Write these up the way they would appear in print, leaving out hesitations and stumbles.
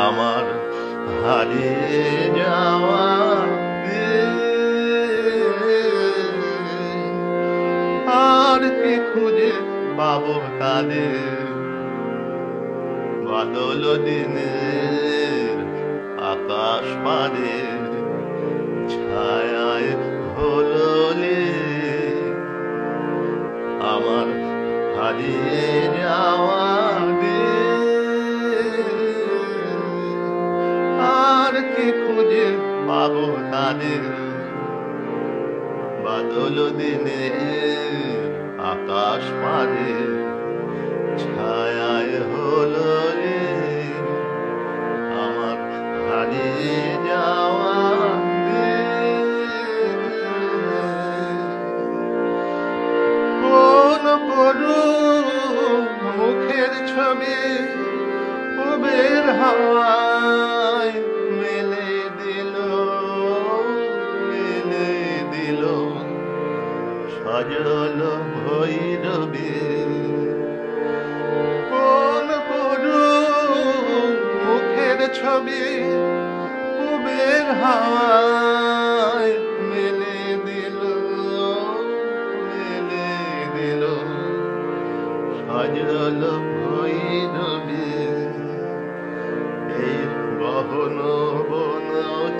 আমার হারিয়ে যাওয়া আর কি খুঁজে পাবো তাদের বাদল দিনের আকাশ পাদের ছায়ায় হললে আমার হারিয়ে যাওয়া আর কি খুঁজে পাবো তাদের বাদল দিনে আকাশ পারে ছায়ায় হললে আমার হারিয়ে যাওয়া কোন করু মুখের ছবি উবের হাওয়ায় মেলে দিল সজল ভৈরবী কোন করু মুখের ছবি উবের হাওয়ায় মেলে দিল সজল ভৈরবী এই গহন বন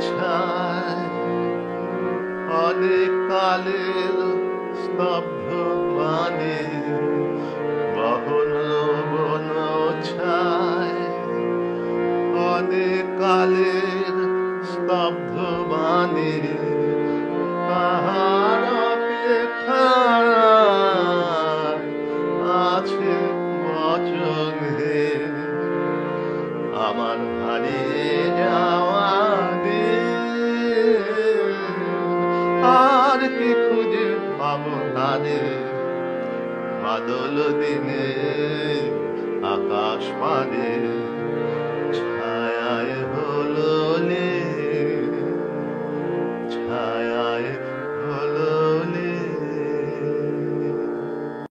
ছায় অনেক কালের স্তব্ধ বাণী গহন বন ছায় অনেক কালের স্তব্ধ বাণী তাহার অপেক্ষায় আছে বচন হে আমার হারিয়ে যাওয়া আর কি খুঁজে পাবো তাদের বাদল দিনে আকাশ পারে